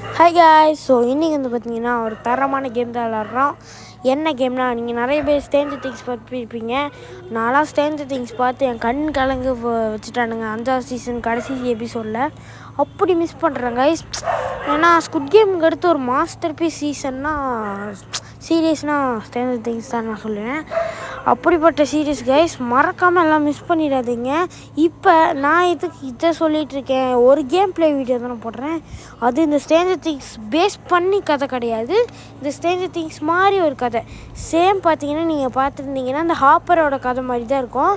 Hi guys. So இன்றைக்கி வந்து பார்த்தீங்கன்னா ஒரு தரமான கேம் தான் விளாட்றோம். என்ன கேம்னா, நீங்கள் நிறைய பேர் ஸ்ட்ரேஞ்சர் திங்ஸ் பார்த்துருப்பீங்க. நான்லாம் ஸ்ட்ரேஞ்சர் திங்ஸ் பார்த்து என் கண் கலங்கு வச்சுட்டானுங்க 5ஆவது சீசன் கடைசி எபிசோடில். அப்படி மிஸ் பண்ணுறேன் கைஸ். ஏன்னா ஸ்குட் கேமுக்கு அடுத்து ஒரு மாஸ்டர் பீஸ் சீசன்னா சீரியஸ்னால் ஸ்ட்ரேஞ்சர் திங்ஸ் தான் நான் சொல்லுவேன். அப்படிப்பட்ட சீரியஸ் கைஸ், மறக்காமல் எல்லாம் மிஸ் பண்ணிடாதீங்க. இப்போ நான் இதை சொல்லிகிட்ருக்கேன், ஒரு கேம் ப்ளே வீடியோ தான் நான் போடுறேன். அது இந்த ஸ்ட்ரேஞ்சர் திங்ஸ் பேஸ் பண்ணி கதை கிடையாது, இந்த ஸ்ட்ரேஞ்சர் திங்ஸ் மாதிரி ஒரு கதை. சேம் பார்த்தீங்கன்னா நீங்கள் பார்த்துருந்தீங்கன்னா இந்த ஹாப்பரோட கதை மாதிரி தான் இருக்கும்.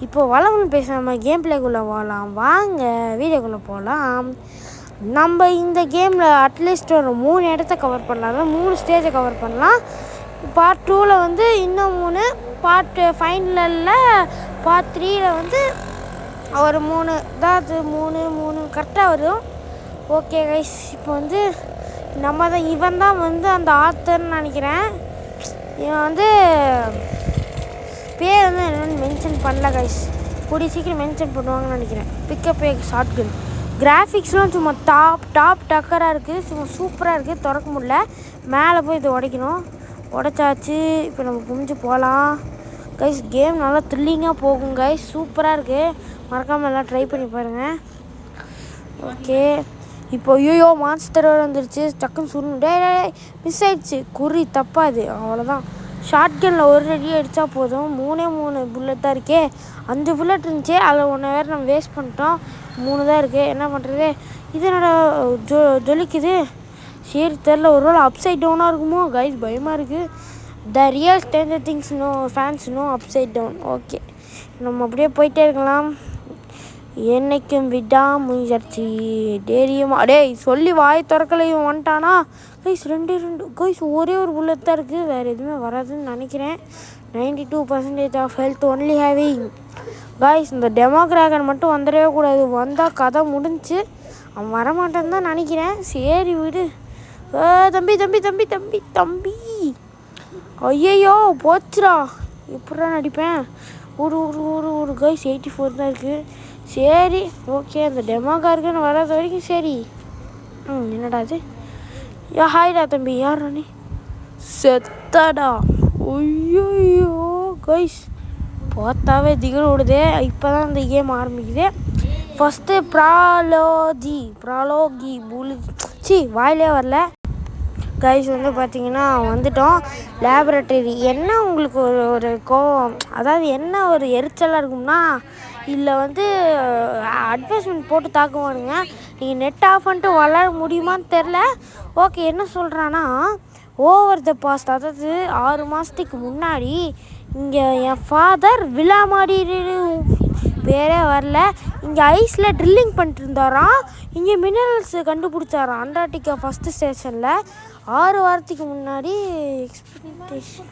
இப்போ வளவன் பேசாமல் கேம் ப்ளேக்குள்ளே போகலாம். வாங்க வீடியோக்குள்ளே போகலாம். நம்ம இந்த கேமில் அட்லீஸ்ட் ஒரு 3 இடத்த கவர் பண்ணலாம், அதாவது 3 ஸ்டேஜை கவர் பண்ணலாம். பார்ட் 2ல் வந்து இன்னும் 3, பார்ட் ஃபைனலில் பார்ட் 3ல் வந்து ஒரு 3, அதாவது 3 கரெக்டாக வரும். ஓகே கைஸ், இப்போ வந்து இவன் தான் வந்து அந்த ஆத்தர்னு நினைக்கிறேன். இவன் வந்து பேர் வந்து என்னென்னு மென்ஷன் பண்ணல கைஸ், கூடிய சீக்கிரம் மென்ஷன் பண்ணுவாங்கன்னு நினைக்கிறேன். பிக்கப் ஏ ஷார்ட் கன். கிராஃபிக்ஸ்லாம் சும்மா டாப் டக்கராக இருக்குது, சும்மா சூப்பராக இருக்குது. திறக்க முடியல, மேலே போய் இதை உடைக்கணும். உடைச்சாச்சு. இப்போ நம்ம குமிஞ்சு போகலாம் கைஸ். கேம் நல்லா த்ரில்லிங்காக போகும் கைஸ், சூப்பராக இருக்குது. மறக்காமல் எல்லாம் ட்ரை பண்ணி பாருங்கள். ஓகே, இப்போ ஐயோ மான்ஸ்டரோடு வந்துருச்சு. டக்குன்னு சுருண்டு மிஸ் ஆயிடுச்சு. குறி தப்பாது, அவ்வளோதான். ஷார்ட் கனில் ஒரு அடி அடித்தா போதும். 3 புல்லட் தான் இருக்கே. 5 புல்லட் இருந்துச்சு, அதில் 1 வேறு நம்ம வேஸ்ட் பண்ணிட்டோம். 3 தான் இருக்குது. என்ன பண்ணுறது? இது என்னோட ஜொலிக்குது. சரி தெரில, ஒரு வேளை அப்சைட் டவுனாக இருக்குமோ கைஸ், பயமாக இருக்குது. The real Stranger Things no fans no upside down. Okay, நம்ம அப்படியே போயிட்டே இருக்கலாம். என்னைக்கும் விடாமுயற்சி தைரியமா. சொல்லி வாய் திறக்கலையும் வந்துட்டானா கைஸ். 2 கைஸ், ஒரே ஒரு புல்லட் தான் இருக்குது, வேறு எதுவுமே வராதுன்னு நினைக்கிறேன். 92% of health only having guys. இந்த டெமோக்ராகன் மட்டும் வந்துடவே கூடாது, வந்தால் கதை முடிஞ்சு. அவன் வரமாட்டான்னு தான் நினைக்கிறேன். சரி விடு. தம்பி தம்பி தம்பி தம்பி தம்பி ஐயோ போச்சுரா. எப்படா நடிப்பேன்? ஒரு கைஸ் 84 தான் இருக்குது. சரி ஓகே, அந்த டெமோகார்கன் வராத வரைக்கும் சரி. என்னடா அது? ஹாய்டா தம்பி. யார் நீ? செத்தடா. ஐயோ கைஸ், பார்த்தாவே திகில் விடுதே. இப்போ தான் இந்த கேம் ஆரம்பிக்குது. ஃபஸ்ட்டு ப்ராலோகி வாயிலே வரல கைஸ். வந்து பார்த்தீங்கன்னா வந்துட்டோம் லேபரட்டரி. என்ன உங்களுக்கு ஒரு கோவம், அதாவது என்ன ஒரு எரிச்சலாக இருக்கும்னா, இல்லை வந்து அட்வைஸ்மெண்ட் போட்டு தாக்குவானுங்க. நீங்கள் நெட் ஆஃப் பண்ணிட்டு விளாட முடியுமான்னு தெரில. ஓகே, என்ன சொல்கிறான்னா, ஓவர் த பாஸ்ட், அதாவது 6 மாதத்துக்கு முன்னாடி இங்கே என் ஃபாதர் விழா மாடி பேரே வரல, இங்கே ஐஸில் ட்ரில்லிங் பண்ணிட்டு இருந்தாராம். இங்கே மினரல்ஸ் கண்டுபிடிச்சாராம் அண்டார்டிகா ஃபஸ்ட்டு ஸ்டேஷனில் 6 வாரத்துக்கு முன்னாடி. எக்ஸ்பெக்டேஷன்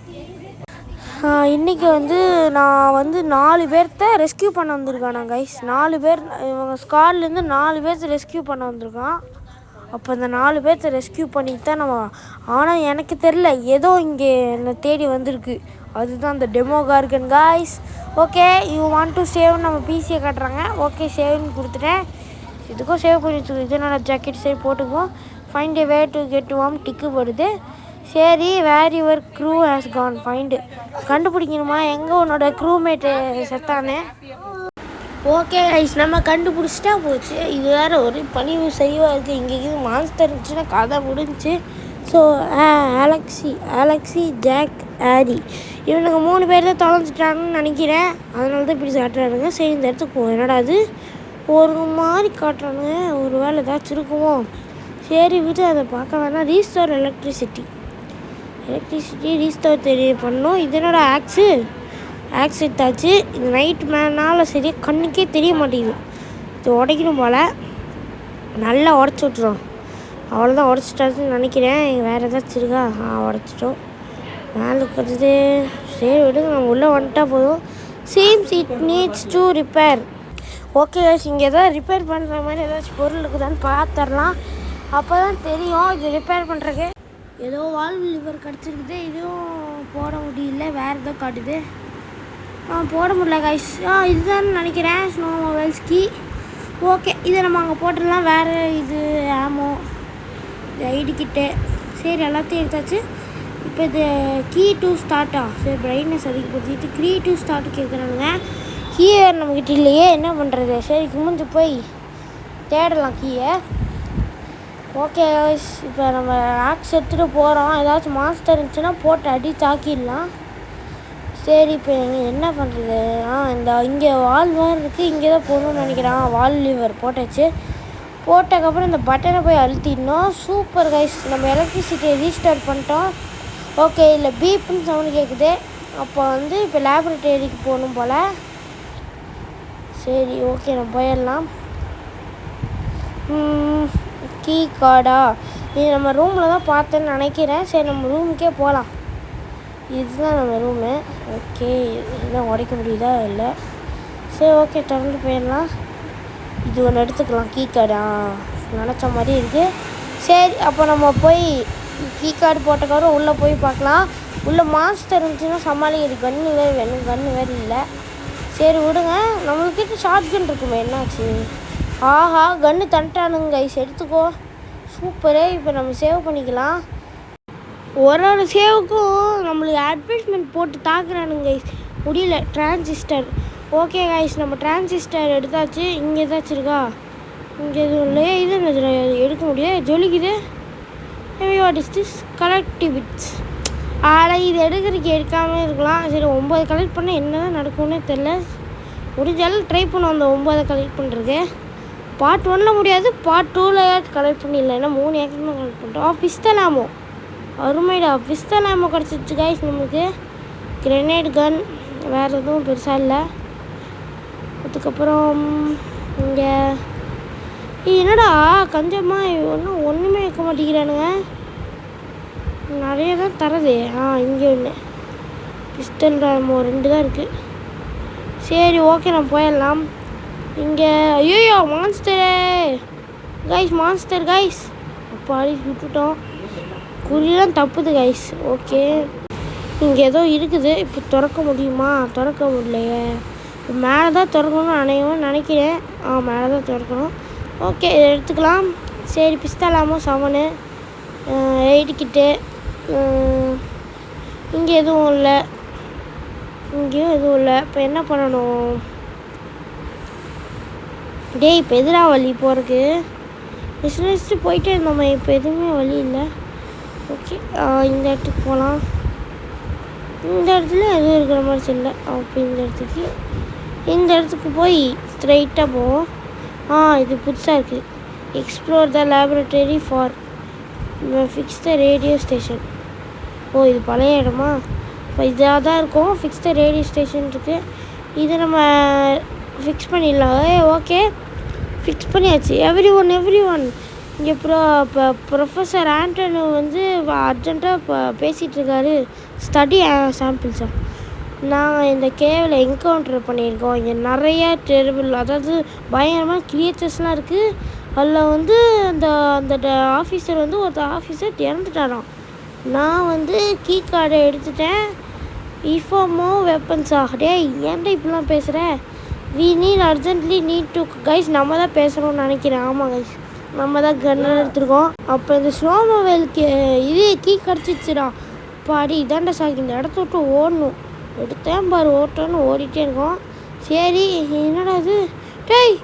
இன்றைக்கி வந்து நான் வந்து 4 பேர்த்த ரெஸ்கியூ பண்ண வந்திருக்கானா கைஸ். 4 பேர், இவங்க ஸ்காட்லேருந்து 4 பேர்த்த ரெஸ்கியூ பண்ண வந்திருக்கான். அப்போ இந்த 4 பேர்த்த ரெஸ்கியூ பண்ணிட்டு தான் நம்ம. ஆனால் எனக்கு தெரில, ஏதோ இங்கே என்னை தேடி வந்திருக்கு, அதுதான் அந்த Demogorgon guys. Okay, you want to save, நம்ம பிசியை காட்டுறாங்க. ஓகே, சேவ்னு கொடுத்துட்டேன். இதுக்கும் சேவ் பண்ணி வச்சுக்கோ. இது என்னோட ஜாக்கெட் சரி போட்டுக்குவோம். Find a way to get warm டிக்கு போடுது. சரி, where your crew has gone find. கண்டுபிடிக்கணுமா எங்கே உன்னோட க்ரூமேட்டு செத்தானே. ஓகே ஐஸ், நம்ம கண்டுபிடிச்சிட்டா போச்சு. இது வேறு ஒரு பணிவு செய்வாக இருக்குது. இங்கே இது மான்ஸ்டர் இருந்துச்சுன்னா கதை முடிஞ்சு. ஸோ அலெக்சி ஜாக் ஆரி இவனுங்க 3 பேர் தான் தொலைஞ்சிட்டாங்கன்னு நினைக்கிறேன். அதனால தான் இப்படி காட்டுறானுங்க. சரி, இந்த இடத்துக்கு போவோம். என்னடா அது ஒரு மாதிரி காட்டுறானுங்க, ஒரு வேலை ஏதாச்சும் இருக்குமோ. சரி விட்டு அதை பார்க்க வேணாம். ரீஸ்டோர் எலக்ட்ரிசிட்டி ரீஸ்டோர் பண்ணணும். இது என்னோட ஆக்ஸ் எடுத்தாச்சு. இது நைட் மேனால் சரியாக கண்ணுக்கே தெரிய மாட்டேங்குது. இது உடைக்கணும் போல். நல்லா உடச்சி விட்றோம். அவ்வளோதான், உடச்சிட்டாச்சுன்னு நினைக்கிறேன். வேறு ஏதாச்சும் இருக்கா? உடச்சிட்டோம். மேலே இருக்கிறது சரி விடுங்க, நம்ம உள்ளே வந்துட்டா போதும். Seems it needs to repair. Okay, இங்கே எதாவது ரிப்பேர் பண்ணுற மாதிரி ஏதாச்சும் பொருள் இருக்குதான்னு பார்த்துடலாம். அப்போ தான் தெரியும் இது ரிப்பேர் பண்ணுறக்கு. ஏதோ வால்வு லிவர் கிடச்சிருக்குது, இதுவும் போட முடியல, வேறு ஏதோ காட்டுது. போட முடியல கைஸ். இதுதான் நினைக்கிறேன் ஸ்னோ மொபைல்ஸ் கீ. ஓகே, இதை நம்ம அங்கே போட்டுடலாம். வேறு இது ஆமோ ஐடி கிட்ட சரி எல்லாத்தையும் எடுத்தாச்சு. இப்போ இது கீ டு ஸ்டார்ட்டா சரி பிரைட்னஸ் அதிகப்படுத்திட்டு கீ டு ஸ்டார்ட் கேட்குறானுங்க. கீ வேறு நம்மக்கிட்ட இல்லையே, என்ன பண்ணுறது? சரி குமிஞ்சு போய் தேடலாம் கீயை. ஓகே இப்போ நம்ம ஆக்ஸ் எடுத்துகிட்டு போகிறோம். ஏதாச்சும் மாஸ்டர் இருந்துச்சுன்னா போட்டு அடி தாக்கிடலாம். சரி இப்போ என்ன பண்ணுறது? இந்த இங்கே வால் மாதிரி இருக்குது, இங்கே தான் போகணும்னு நினைக்கிறேன். வால் லிவர் போட்டாச்சு. போட்டதுக்கப்புறம் இந்த பட்டனை போய் அழுத்திடணும். சூப்பர் கைஸ், நம்ம எலக்ட்ரிசிட்டியை ரீஸ்டார்ட் பண்ணிட்டோம். ஓகே இல்லை பீப்புன்னு சவுண்டு கேட்குது. அப்போ இப்போ லேபரட்டரிக்கு போகணும் போல். சரி ஓகே நம்ம போயிடலாம். கீ கார்டா இது நம்ம ரூமில் தான் பார்த்தேன்னு நினைக்கிறேன். சரி நம்ம ரூமுக்கே போகலாம். இதுதான் நம்ம ரூமு. ஓகே இதெல்லாம் உடைக்க முடியுதா? இல்லை. சரி ஓகே திறந்து போயிடலாம். இது ஒன்று எடுத்துக்கலாம். கீ கார்டா நினச்ச மாதிரி இருக்குது. சரி அப்போ நம்ம போய் கீ கார்டு போட்டக்கப்புறம் உள்ளே போய் பார்க்கலாம். உள்ளே மாஸ்டர் இருந்துச்சுன்னா சமாளிக்கிறது. கன்று வேறு வேணும், கன்று வேறு இல்லை. சரி விடுங்க, நம்மளுக்கிட்ட ஷார்ட் கன் இருக்குமே, என்னாச்சு? ஆஹா கன்று தண்டானுங்க கைஸ், எடுத்துக்கோ. சூப்பரே. இப்போ நம்ம சேவ் பண்ணிக்கலாம். ஒரு சேவுக்கும் நம்மளுக்கு அட்வர்டைஸ்மெண்ட் போட்டு தாக்குறானுங்க கைஸ், முடியல. டிரான்சிஸ்டர். ஓகே கைஸ் நம்ம டிரான்சிஸ்டர் எடுத்தாச்சு. இங்கே ஏதாச்சும் இருக்கா? இங்கே எதுவும் இல்லையே. இது எடுக்க முடியாது, ஜொலிக்குது. What is this? Collective bits. ஆனால் இது எடுக்கிறதுக்கு எடுக்காமல் இருக்கலாம். சரி 9 கலெக்ட் பண்ண என்ன தான் நடக்கும்னே தெரில. முடிஞ்சாலும் ட்ரை பண்ணுவோம் அந்த 9 கலெக்ட் பண்ணுறது. பார்ட் 1ல் முடியாது, பார்ட் 2ல் கலெக்ட் பண்ணிடலாம். ஏன்னா 3 ஏக்கர் தான் கலெக்ட் பண்ணிட்டோம். பிஸ்டல் ஆமோ அருமைடா, பிஸ்டல் ஆமோ கிடச்சிச்சு கைஸ் நம்மளுக்கு. கிரெனேட் கன் வேறு எதுவும் பெருசாக இல்லை. அதுக்கப்புறம் இங்கே என்னடா கொஞ்சமாக ஒன்றுமே வைக்க மாட்டேங்கிறானுங்க. நிறைய தான் தரது. இங்கே ஒன்று பிஸ்டல் ஆமோ 2 தான் இருக்குது. சரி ஓகே நம்ம போயிடலாம். இங்கே ஐயோ மான்ஸ்டரு கைஸ், மான்ஸ்டர் கைஸ். அப்பாடி விட்டுட்டோம். குறியெல்லாம் தப்புது கைஸ். ஓகே இங்கே ஏதோ இருக்குது. இப்போ திறக்க முடியுமா? திறக்க முடியலையே. மேலே தான் திறக்கணும்னு நினைக்கிறேன். மேலே தான் திறக்கணும். ஓகே இதை எடுத்துக்கலாம். சரி பிஸ்தலாமோ 7 8 கிட்டு. இங்கே எதுவும் இல்லை, இங்கேயும் எதுவும் இல்லை. இப்போ என்ன பண்ணணும்? டேய் இப்போ எதிரா வழி போகிறதுக்கு? நெக்ஸ்ட்டு போயிட்டே இருந்தோம்மா, இப்போ எதுவுமே வழி இல்லை. ஓகே இந்த இடத்துக்கு போகலாம். இந்த இடத்துல எதுவும் இருக்கிற மாதிரி இல்லை. அப்போ இந்த இடத்துக்கு போய் ஸ்ட்ரைட்டாக போவோம். இது புதுசாக இருக்குது. Explore the laboratory for fix the radio station. இது பழைய இடமா? இப்போ இதாக தான் இருக்கும். ஃபிக்ஸ் த ரேடியோ ஸ்டேஷன் இருக்குது. இதை நம்ம ஃபிக்ஸ் பண்ணிடலாம். ஓகே ஃபிக்ஸ் பண்ணியாச்சு. எவ்ரி ஒன் இங்கே இப்போ ப்ரொஃபஸர் ஆண்டனி அர்ஜென்ட்டாக இப்போ பேசிகிட்டு இருக்காரு. ஸ்டடி சாம்பிள்ஸா நாங்கள் இந்த கேவில் என்கவுண்டர் பண்ணியிருக்கோம். இங்கே நிறையா டெரிபிள், அதாவது பயங்கரமாக கிரியேச்சர்ஸ்லாம் இருக்குது. அதில் அந்த அந்த ஆஃபீஸர் ஒருத்தர் ஆஃபீஸர் இறந்துட்டாராம். நான் கீ கார்டை எடுத்துட்டேன். இஃபோமோ வெப்பன்ஸா? டேய் ஏன்டா இப்படிலாம் பேசுகிற? We need urgently need to guys. நம்ம தான் பேசுகிறோம்னு நினைக்கிறேன். ஆமாம் கைஸ் நம்ம தான் கன்னை எடுத்துருக்கோம். அப்போ இந்த ஸ்னோமோவேலுக்கு கீ கிடச்சிச்சுடா. பாடி இதாண்டா சாக்கி, இந்த இடத்த விட்டு ஓடணும். எடுத்தேன் பாரு, ஓட்டோன்னு ஓடிட்டே இருக்கோம். சரி என்னடா இது? டேய்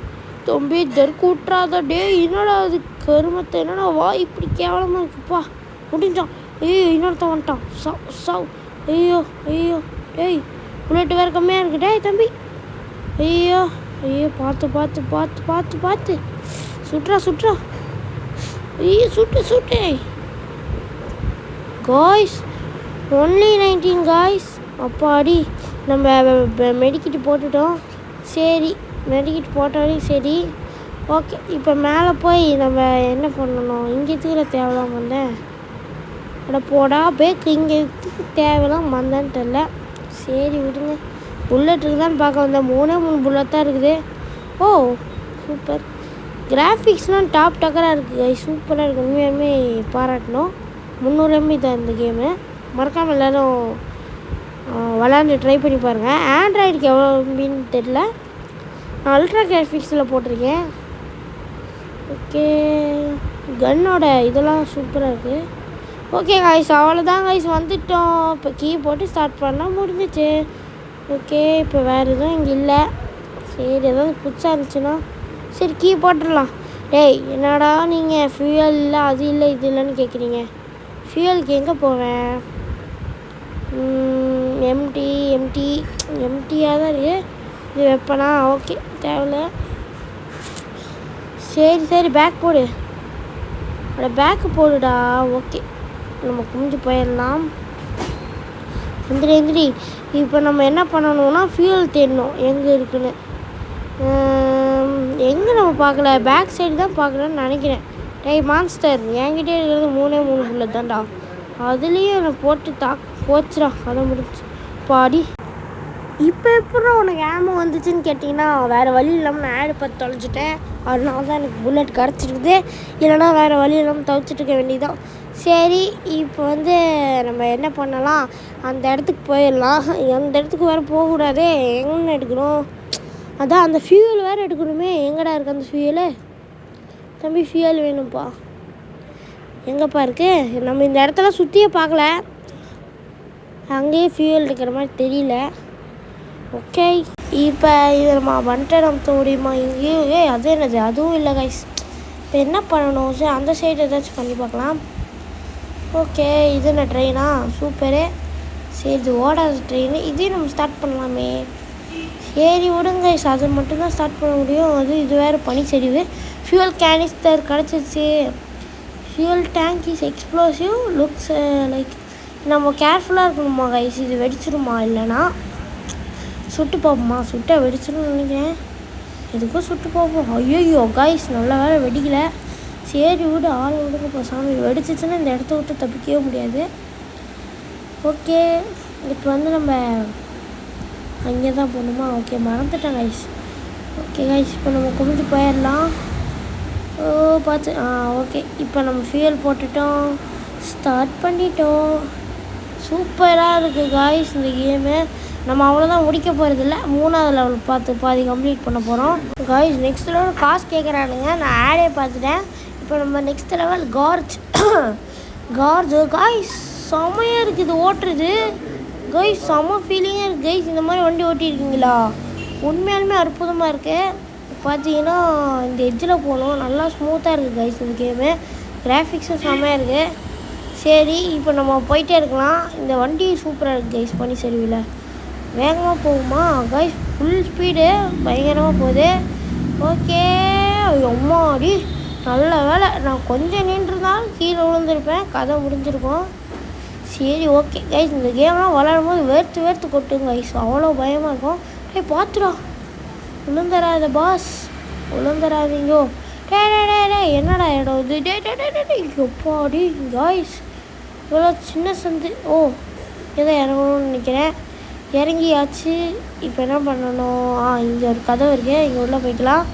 தம்பி தெருக்கு விட்றாதா. டேய் என்னடா அது கருமத்தை, என்னடா வா இப்படி கேவலமாக இருக்குப்பா. முடிஞ்சான். இன்னொருத்த வந்துட்டான். சவ் ஐயோ டேய் புல்லட்டு வேறு கம்மியாக இருக்கு. டேய் தம்பி ஐயோ பார்த்து சுட்றா ஐயோ சுட்டு காய்ஸ். Only 19 guys. அப்பாடி நம்ம மெடிக்கிட்டு போட்டுட்டோம். சரி மெடிக்கிட்டு போட்டாலும் சரி. ஓகே இப்போ மேலே போய் நம்ம என்ன பண்ணணும்? இங்கே தீர தேவைலாம் வந்தேன். போடா பேக்கு, இங்கே தேவைலாம் வந்தேன்னு தெரில. சரி விடுங்க. புல்லட் இருக்குதான்னு பார்க்க வந்தேன். 3 புல்லட் தான் இருக்குது. சூப்பர். கிராஃபிக்ஸ்லாம் டாப் டக்கராக இருக்குது. சூப்பராக இருக்குது. உண்மையுமே பாராட்டணும். 300 MB தான் இந்த கேமு. மறக்காமல் எல்லோரும் விளாண்டு ட்ரை பண்ணி பாருங்கள். ஆண்ட்ராய்டுக்கு எவ்வளோ MBன்னு தெரில. நான் அல்ட்ரா கிராஃபிக்ஸில் போட்டிருக்கேன். ஓகே கன்னோட இதெல்லாம் சூப்பராக இருக்குது. ஓகே காய்ஸ், அவ்வளோதான் காய்ஸ், வந்துட்டோம். இப்போ கீ போட்டு ஸ்டார்ட் பண்ணால் முடிஞ்சிச்சு. ஓகே, இப்போ வேறு எதுவும் இங்கே இல்லை. சரி, ஏதாவது புதுசாக இருந்துச்சுன்னா சரி கீ போட்டுடலாம். டேய் என்னடா நீங்கள் ஃபியூயல் இல்லை அது இல்லை இது இல்லைன்னு கேட்குறீங்க. ஃபியூயலுக்கு எங்கே போவேன்? எம்டியாக தான் இருக்குது. இது வைப்பனா? ஓகே, தேவையில்ல. சரி பேக் போடு. பேக்கு போடுடா. ஓகே, நம்ம குமிஞ்சு போயிடலாம். எந்திரி. இப்போ நம்ம என்ன பண்ணணும்னா ஃபியூல் தேடணும் எங்கே இருக்குன்னு. எங்கே நம்ம பார்க்கல, பேக் சைடு தான் பார்க்கலன்னு நினைக்கிறேன். டேய் மான்ஸ்டர், என்கிட்டே இருக்கிறது 3 புல்லட் தான்டா. அதுலேயும் என்னை போட்டு போச்சுடா. அதை முடிச்சு பாடி. இப்போ எப்படி உனக்கு ஆமோ வந்துச்சுன்னு கேட்டிங்கன்னா, வேறு வழி இல்லாமல் நான் ஆடு பார்த்து தொலைச்சிட்டேன். அதனால தான் எனக்கு புல்லட் கிடச்சிருக்குது. இல்லைனா வேறு வழி இல்லாமல் துவைச்சிட்டு இருக்க வேண்டியதான். சரி, இப்போ நம்ம என்ன பண்ணலாம், அந்த இடத்துக்கு போயிடலாம். அந்த இடத்துக்கு வேறு போகக்கூடாது. எங்கே எடுக்கணும்? அதான் அந்த ஃபியூல் வேறு எடுக்கணுமே. எங்கடா இருக்குது அந்த ஃபியூலு? தம்பி, ஃபியூல் வேணும்ப்பா. எங்கேப்பா இருக்குது? நம்ம இந்த இடத்துல சுற்றியே பார்க்கல. அங்கேயே ஃபியூல் இருக்கிற மாதிரி தெரியல. ஓகே, இப்போ இது நம்ம வந்துட்டு நம்ம முடியுமா? இங்கேயும் அது என்னது? அதுவும் இல்லை கைஸ். இப்போ என்ன பண்ணணும்? சரி, அந்த சைடு ஏதாச்சும் பண்ணி பார்க்கலாம். ஓகே, இது என்ன ட்ரெயினா? சூப்பரு. சரி, இது ஓடாத ட்ரெயின். இதே நம்ம ஸ்டார்ட் பண்ணலாமே. சரி விடுங்க கைஸ், அது மட்டும்தான் ஸ்டார்ட் பண்ண முடியும். இது வேறு பனிச்சரிவு. ஃபியூல் கேனிஸ்டர் கிடச்சிச்சு. Fuel tank is explosive looks like. நம்ம கேர்ஃபுல்லாக இருக்கணுமா கைஸ்? இது வெடிச்சிருமா? இல்லைனா சுட்டு பார்ப்போமா? சுட்டை வெடிச்சிடும் நினைக்கிறேன். எதுக்கும் சுட்டு பார்ப்போம். ஐயோ கைஸ், நல்ல வேலை வெடிக்கல. சரி விடு, ஆள் விடுங்கப்பா சாமி. வெடிச்சிச்சுன்னா இந்த இடத்த விட்டு தப்பிக்கவே முடியாது. ஓகே, இப்போ நம்ம அங்கே தான் போகணுமா? ஓகே, மறந்துட்டேன் கைஸ். ஓகே கைஸ், இப்போ நம்ம குமிஞ்சு போயிடலாம். பார்த்து ஓகே, இப்போ நம்ம ஃபியூல் போட்டுட்டோம், ஸ்டார்ட் பண்ணிட்டோம். சூப்பராக இருக்குது கைஸ் இந்த கேமு. நம்ம அவ்வளோதான் முடிக்க போகிறதில்ல. 3வது லெவல் பார்த்து பாதி கம்ப்ளீட் பண்ண போகிறோம் கைஸ். நெக்ஸ்ட் லெவல் காசு கேட்குறானுங்க. நான் ஆடே பார்த்துட்டேன். இப்போ நம்ம நெக்ஸ்ட் லெவல் கார்ஜ் கைஸ். செம்மையாக இருக்குது இது ஓட்டுறது கைஸ். செம்ம ஃபீலிங்காக இருக்குது கைஸ். இந்த மாதிரி வண்டி ஓட்டியிருக்கீங்களா? உண்மையாலுமே அற்புதமாக இருக்குது. பார்த்தீங்கன்னா இந்த எட்ஜில் போகணும். நல்லா ஸ்மூத்தாக இருக்குது கைஸ் இந்த கேமு. கிராஃபிக்ஸும் செம்மையாக இருக்குது. சரி, இப்போ நம்ம போயிட்டே இருக்கலாம். இந்த வண்டி சூப்பராக இருக்குது கைஸ். பனி சரிவில் வேகமாக போகுமா கைஸ்? ஃபுல் ஸ்பீடு பயங்கரமாக போகுது. ஓகே, அம்மாடி நல்ல வேலை. நான் கொஞ்சம் நின்றுருந்தாலும் கீழே விழுந்திருப்பேன். கதை முடிஞ்சிருக்கும். சரி ஓகே கைஸ், இந்த கேம்லாம் விளாடும் போது வேர்த்து கொட்டுங்க கைஸ். அவ்வளோ பயமாக இருக்கும். பார்த்துடா, விழுந்துடாத பாஸ், விழுந்துடாதீங்கோ. என்னடா இடம் இது? எப்பாடி கைஸ், இவ்வளோ சின்ன சந்து. ஏதோ இறங்கணும்னு நினைக்கிறேன். இறங்கியாச்சு. இப்போ என்ன பண்ணணும்? இங்கே ஒரு கதவு இருக்குது. இங்கே உள்ளே போய்க்கலாம்.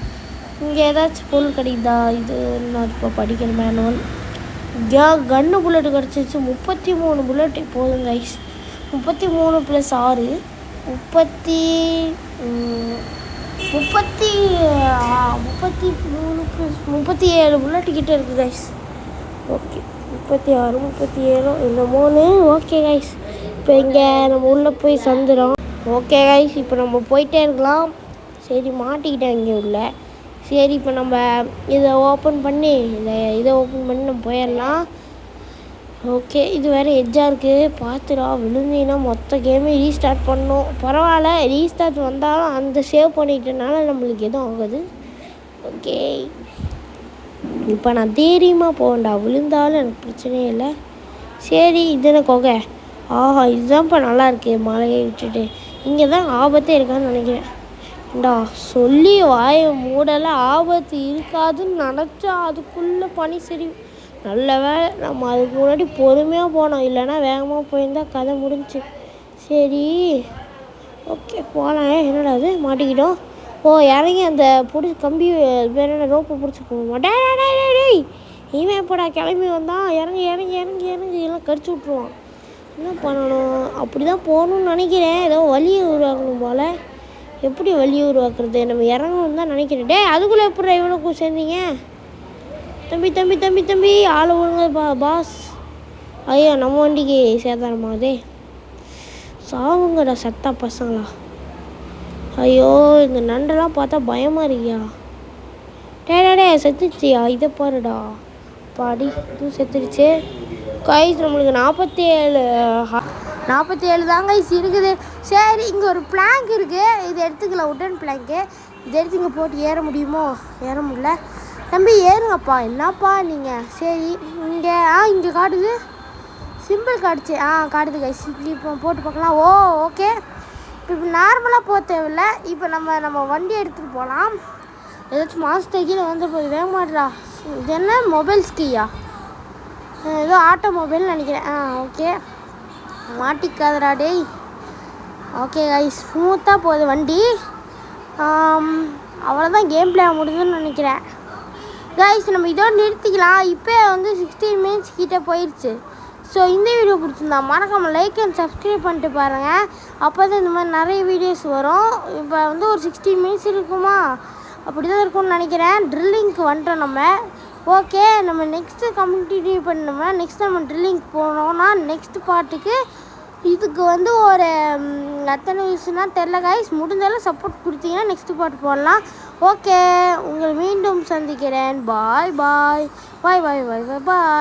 இங்கே ஏதாச்சும் பொருள் கிடைக்குதா? இது நான் இப்போ படிக்கிற மேனுவல். கன்னு புல்லட்டு கிடச்சிச்சு. 33 புல்லட்டு போதும் கைஸ். 33 + 6 37 புல்லட்டு கிட்டே இருக்குது கைஸ். ஓகே, 36 37 இந்த 3. ஓகே கைஸ், இப்போ இங்கே நம்ம உள்ளே போய் சந்துடும். ஓகே கைஸ், இப்போ நம்ம போயிட்டே இருக்கலாம். சரி, மாட்டிக்கிட்டேன் இங்கே உள்ள. சரி, இப்போ நம்ம இதை ஓப்பன் பண்ணி நம்ம போயிடலாம். ஓகே, இது வேறு எட்ஜாக இருக்குது. பார்த்துடா, விழுந்தீங்கன்னா மொத்த கேமே ரீஸ்டார்ட் பண்ணணும். பரவாயில்ல, ரீஸ்டார்ட் வந்தாலும் அந்த சேவ் பண்ணிக்கிட்டனால நம்மளுக்கு எதுவும் ஆகுது. ஓகே, இப்போ நான் தைரியமாக போவேன்டா. விழுந்தாலும் எனக்கு பிரச்சனையே இல்லை. சரி, இதுன்னு கொகை. இதுதான்ப்பா நல்லாயிருக்கு. மலையை விட்டுட்டு இங்கே தான் ஆபத்தே இருக்கான்னு நினைக்கிறேன். சொல்லி வாயை மூடலை. ஆபத்து இருக்காதுன்னு நினச்சா அதுக்குள்ளே பனி சரி. நல்ல வேலை நம்ம அதுக்கு முன்னாடி பொறுமையாக போனோம். இல்லைன்னா வேகமாக போயிருந்தால் கதை முடிஞ்சு. சரி ஓகே, போகலாம். என்னடா அது? மாட்டிக்கிட்டோம். இறங்கி அந்த கம்பி வேற ரோப்பை பிடிச்சி போக மாட்டேன். இவன் எப்படா கிளம்பி வந்தான்? இறங்கி எல்லாம் கடிச்சு விட்ருவான். என்ன பண்ணணும்? அப்படி தான் போகணுன்னு நினைக்கிறேன். ஏதோ வழியை உருவாக்கணும் போல். எப்படி வழியை உருவாக்குறது? நம்ம இறங்கணும் தான் நினைக்கிறேன். அதுக்குள்ளே எப்படி இவனுக்கும் சேர்ந்தீங்க? தம்பி தம்பி தம்பி தம்பி ஆள் ஒழுங்க பாஸ். ஐயா நம்ம வண்டிக்கு சேதாரமாகுதே. சாவுங்கடா சத்தா பசங்களா. ஐயோ இந்த நண்டெல்லாம் பார்த்தா பயமாக இருக்கியா. டே செத்துச்சியா. இதை பாருடா பாடி இதுவும் செத்துருச்சு கைஸ். நம்மளுக்கு 47 தான் கைஸ் இருக்குது. சரி இங்கே ஒரு பிளாங்க் இருக்குது, இது எடுத்துக்கலாம். உடன் பிளாங்க்கு இதை எடுத்து இங்கே போட்டு ஏற முடியுமோ? ஏற முடியல. தம்பி ஏறுங்கப்பா. என்னப்பா நீங்கள்? சரி இங்கே இங்கே காட்டுது சிம்பிள் காட்டுச்சு. காட்டுது கைஸ். இப்போ போட்டு பார்க்கலாம். ஓகே. இப்போ நார்மலாக போக தேவையில்லை. இப்போ நம்ம வண்டி எடுத்துகிட்டு போகலாம். ஏதாச்சும் மாஸ்டர் கீழே வந்து போய் வேக மாட்டா. இது என்ன மொபைல் ஸ்கீயா? ஏதோ ஆட்டோமொபைல்னு நினைக்கிறேன். ஓகே மாட்டிக்காதடா டேய். ஓகே கைஸ் ஸ்மூத்தாக போகுது வண்டி. அவ்வளோதான் கேம் பிளே முடியுதுன்னு நினைக்கிறேன் கைஸ். நம்ம இதோடு நிறுத்திக்கலாம். இப்போ வந்து 16 மினிட்ஸ் கிட்டே போயிடுச்சு. ஸோ இந்த வீடியோ பிடிச்சிருந்தா மறக்காமல் லைக் அண்ட் சப்ஸ்கிரைப் பண்ணிட்டு பாருங்கள். அப்போ தான் இந்த மாதிரி நிறைய வீடியோஸ் வரும். இப்போ வந்து ஒரு 16 மினிட்ஸ் இருக்குமா? அப்படி தான் இருக்கும்னு நினைக்கிறேன். ட்ரில்லிங்க்கு வந்துட்டோம் நம்ம. ஓகே நம்ம நெக்ஸ்ட்டு கண்டினியூ பண்ணோம்னா நெக்ஸ்ட் நம்ம ட்ரில்லிங்க் போனோம்னா நெக்ஸ்ட் பார்ட்டுக்கு இதுக்கு வந்து ஒரு எத்தனை யூஸ்னால் தெரில கைஸ். முடிஞ்சாலும் சப்போர்ட் கொடுத்தீங்கன்னா நெக்ஸ்ட் பார்ட் போடலாம். ஓகே உங்களை மீண்டும் சந்திக்கிறேன். பாய் பாய் பாய் பாய் பாய் பாய் பாய்.